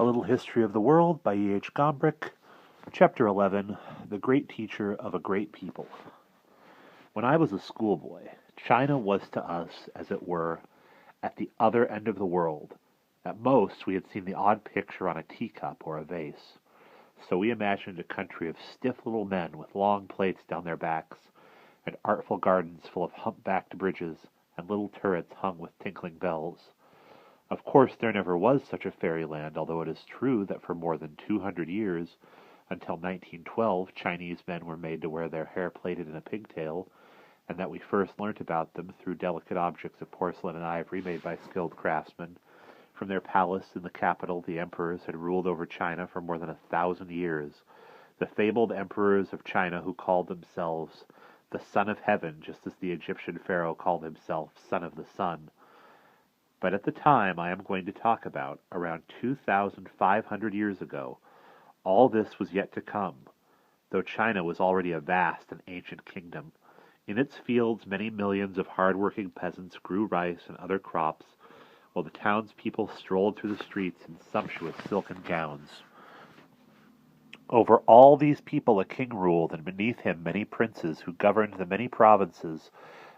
A Little History of the World by E.H. Gombrich, Chapter 11, The Great Teacher of a Great People. When I was a schoolboy, China was to us, as it were, at the other end of the world. At most, we had seen the odd picture on a teacup or a vase. So we imagined a country of stiff little men with long plates down their backs, and artful gardens full of humpbacked bridges, and little turrets hung with tinkling bells. Of course, there never was such a fairyland, although it is true that for more than 200 years, until 1912, Chinese men were made to wear their hair plaited in a pigtail, and that we first learnt about them through delicate objects of porcelain and ivory made by skilled craftsmen. From their palace in the capital, the emperors had ruled over China for more than 1,000 years. The fabled emperors of China who called themselves the Son of Heaven, just as the Egyptian pharaoh called himself Son of the Sun. But at the time I am going to talk about, around 2,500 years ago, all this was yet to come, though China was already a vast and ancient kingdom. In its fields many millions of hard-working peasants grew rice and other crops, while the townspeople strolled through the streets in sumptuous silken gowns. Over all these people a king ruled, and beneath him many princes who governed the many provinces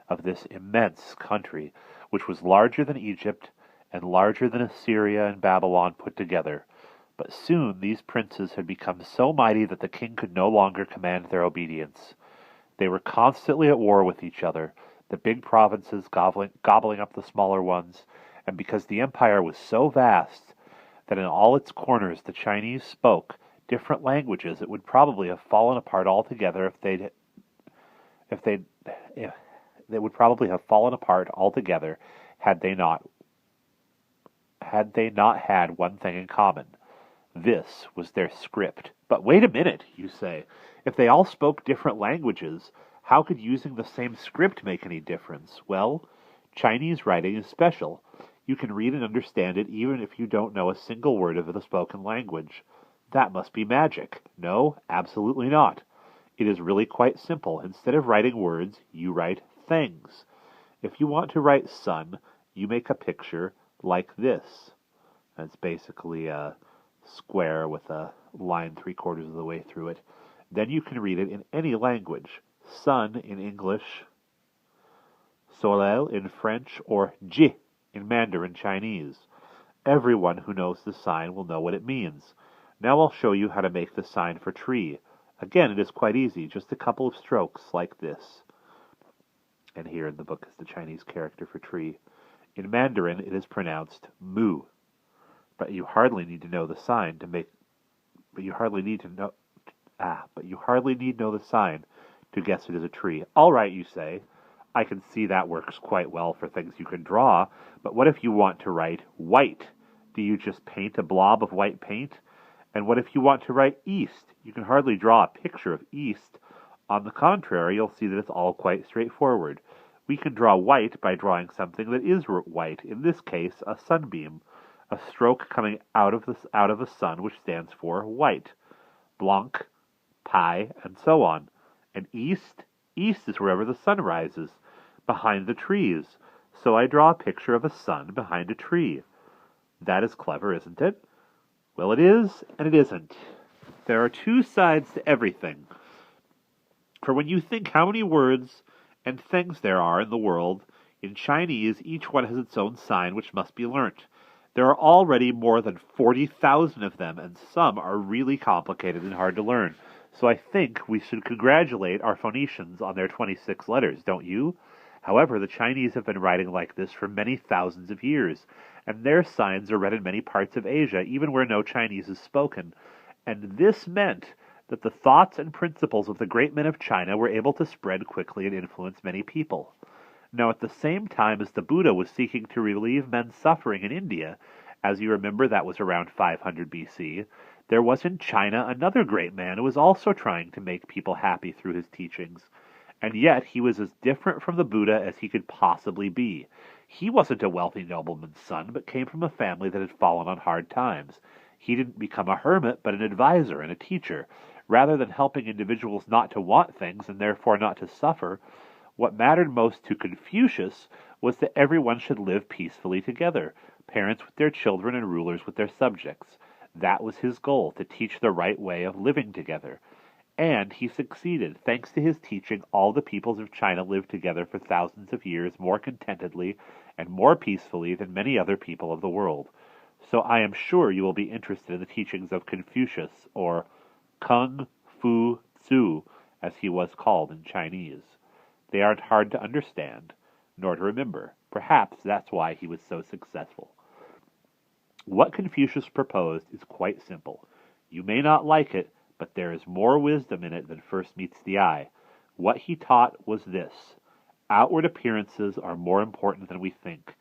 of this immense country, which was larger than Egypt and larger than Assyria and Babylon put together. But soon these princes had become so mighty that the king could no longer command their obedience. They were constantly at war with each other, the big provinces gobbling up the smaller ones, and because the empire was so vast that in all its corners the Chinese spoke different languages, it would probably have fallen apart altogether they would probably have fallen apart altogether had they not had one thing in common. This was their script. But wait a minute, you say. If they all spoke different languages, how could using the same script make any difference? Well, Chinese writing is special. You can read and understand it even if you don't know a single word of the spoken language. That must be magic. No, absolutely not. It is really quite simple. Instead of writing words, you write things. If you want to write sun, you make a picture like this. That's basically a square with a line 3/4 of the way through it. Then you can read it in any language. Sun in English, soleil in French, or ji in Mandarin Chinese. Everyone who knows the sign will know what it means. Now I'll show you how to make the sign for tree. Again, it is quite easy, just a couple of strokes like this. And here in the book is the Chinese character for tree. In Mandarin, it is pronounced mu. But you hardly need to know the sign to make. But you hardly need know the sign to guess it is a tree. All right, you say. I can see that works quite well for things you can draw. But what if you want to write white? Do you just paint a blob of white paint? And what if you want to write east? You can hardly draw a picture of east. On the contrary, you'll see that it's all quite straightforward. We can draw white by drawing something that is white, in this case a sunbeam, a stroke coming out of the sun, which stands for white. Blanc, pi, and so on. And east is wherever the sun rises, behind the trees. So I draw a picture of a sun behind a tree. That is clever, isn't it? Well, it is, and it isn't. There are two sides to everything. For when you think how many words and things there are in the world, in Chinese each one has its own sign which must be learnt. There are already more than 40,000 of them, and some are really complicated and hard to learn. So I think we should congratulate our Phoenicians on their 26 letters, don't you? However, the Chinese have been writing like this for many thousands of years, and their signs are read in many parts of Asia, even where no Chinese is spoken. And this meant that the thoughts and principles of the great men of China were able to spread quickly and influence many people. Now, at the same time as the Buddha was seeking to relieve men's suffering in India, as you remember that was around 500 BC, there was in China another great man who was also trying to make people happy through his teachings. And yet he was as different from the Buddha as he could possibly be. He wasn't a wealthy nobleman's son, but came from a family that had fallen on hard times. He didn't become a hermit, but an advisor and a teacher. Rather than helping individuals not to want things and therefore not to suffer, what mattered most to Confucius was that everyone should live peacefully together, parents with their children and rulers with their subjects. That was his goal, to teach the right way of living together. And he succeeded. Thanks to his teaching, all the peoples of China lived together for thousands of years more contentedly and more peacefully than many other people of the world. So I am sure you will be interested in the teachings of Confucius, or Kung Fu Tzu, as he was called in Chinese. They aren't hard to understand, nor to remember. Perhaps that's why he was so successful. What Confucius proposed is quite simple. You may not like it, but there is more wisdom in it than first meets the eye. What he taught was this: outward appearances are more important than we think.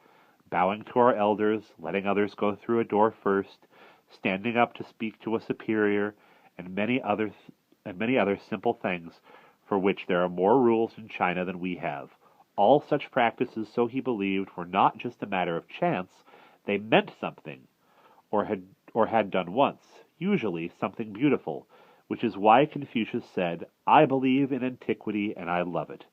Bowing to our elders, letting others go through a door first, standing up to speak to a superior, and many other simple things for which there are more rules in China than we have. All such practices, so he believed, were not just a matter of chance, they meant something, or had done once, usually something beautiful, which is why Confucius said, "I believe in antiquity and I love it."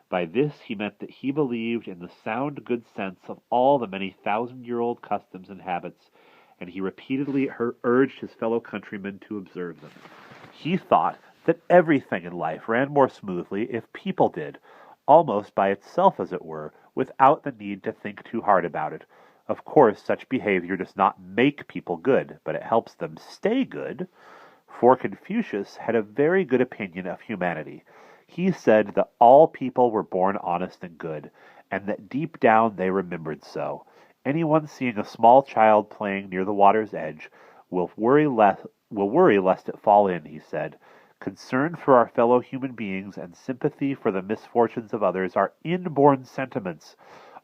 By this he meant that he believed in the sound good sense of all the many thousand-year-old customs and habits, and he repeatedly urged his fellow countrymen to observe them. He thought that everything in life ran more smoothly if people did, almost by itself as it were, without the need to think too hard about it. Of course, such behavior does not make people good, but it helps them stay good. For Confucius had a very good opinion of humanity. He said that all people were born honest and good, and that deep down they remembered so. Anyone seeing a small child playing near the water's edge will worry lest it fall in, he said. Concern for our fellow human beings and sympathy for the misfortunes of others are inborn sentiments.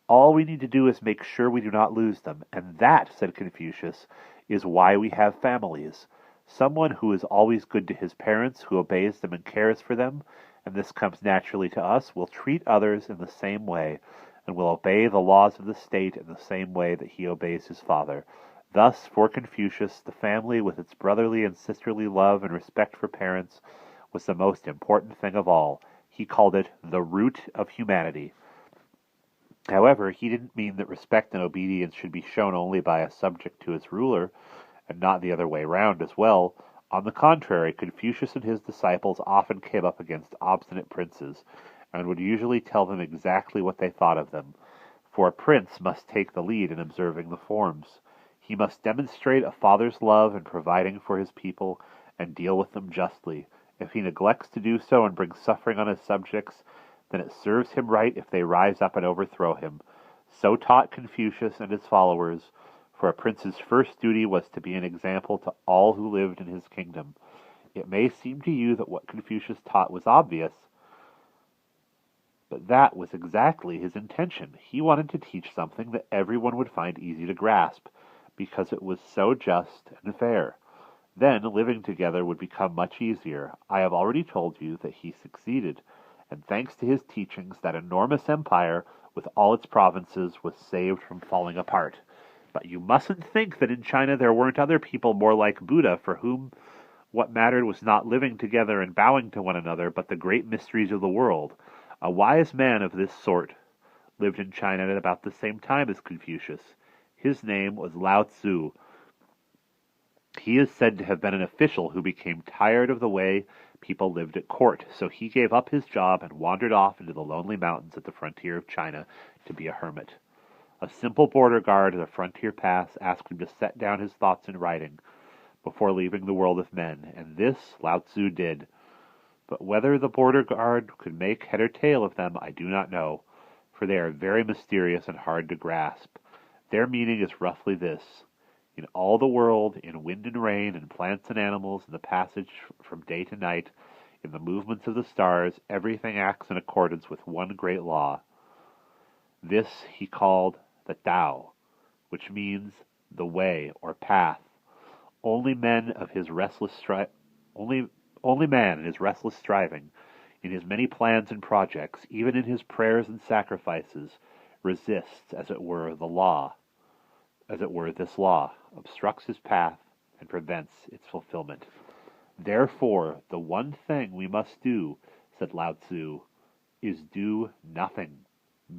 All we need to do is make sure we do not lose them, and that, said Confucius, is why we have families. Someone who is always good to his parents, who obeys them and cares for them, and this comes naturally to us, will treat others in the same way, and will obey the laws of the state in the same way that he obeys his father. Thus, for Confucius, the family, with its brotherly and sisterly love and respect for parents, was the most important thing of all. He called it the root of humanity. However, he didn't mean that respect and obedience should be shown only by a subject to his ruler, and not the other way round as well. On the contrary, Confucius and his disciples often came up against obstinate princes, and would usually tell them exactly what they thought of them. For a prince must take the lead in observing the forms. He must demonstrate a father's love in providing for his people, and deal with them justly. If he neglects to do so and brings suffering on his subjects, then it serves him right if they rise up and overthrow him. So taught Confucius and his followers, for a prince's first duty was to be an example to all who lived in his kingdom. It may seem to you that what Confucius taught was obvious, but that was exactly his intention. He wanted to teach something that everyone would find easy to grasp, because it was so just and fair. Then living together would become much easier. I have already told you that he succeeded, and thanks to his teachings, that enormous empire, with all its provinces, was saved from falling apart. But you mustn't think that in China there weren't other people more like Buddha, for whom what mattered was not living together and bowing to one another, but the great mysteries of the world. A wise man of this sort lived in China at about the same time as Confucius. His name was Lao Tzu. He is said to have been an official who became tired of the way people lived at court, so he gave up his job and wandered off into the lonely mountains at the frontier of China to be a hermit. A simple border guard at a frontier pass asked him to set down his thoughts in writing before leaving the world of men, and this Lao Tzu did. But whether the border guard could make head or tail of them, I do not know, for they are very mysterious and hard to grasp. Their meaning is roughly this: in all the world, in wind and rain, in plants and animals, in the passage from day to night, in the movements of the stars, everything acts in accordance with one great law. This he called the Tao, which means the way or path. Only man in his restless striving, in his many plans and projects, even in his prayers and sacrifices, resists, as it were, this law, obstructs his path, and prevents its fulfillment. Therefore, the one thing we must do, said Lao Tzu, is do nothing.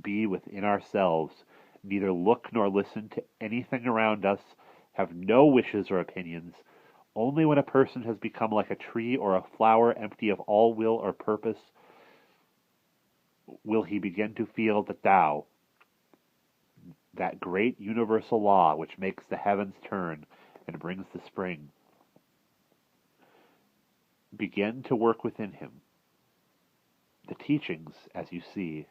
Be within ourselves, neither look nor listen to anything around us, have no wishes or opinions, Only when a person has become like a tree or a flower empty of all will or purpose will he begin to feel the Tao, that great universal law which makes the heavens turn and brings the spring, begin to work within him. The teachings, as you see,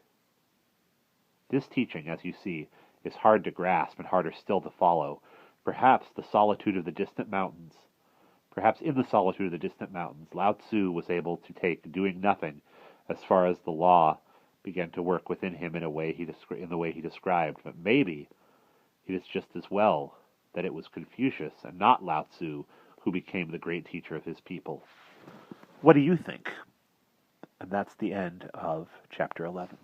this teaching, as you see, is hard to grasp and harder still to follow. Perhaps in the solitude of the distant mountains, Lao Tzu was able to take doing nothing as far as the law began to work within him in the way he described. But maybe it is just as well that it was Confucius and not Lao Tzu who became the great teacher of his people. What do you think? And that's the end of chapter 11.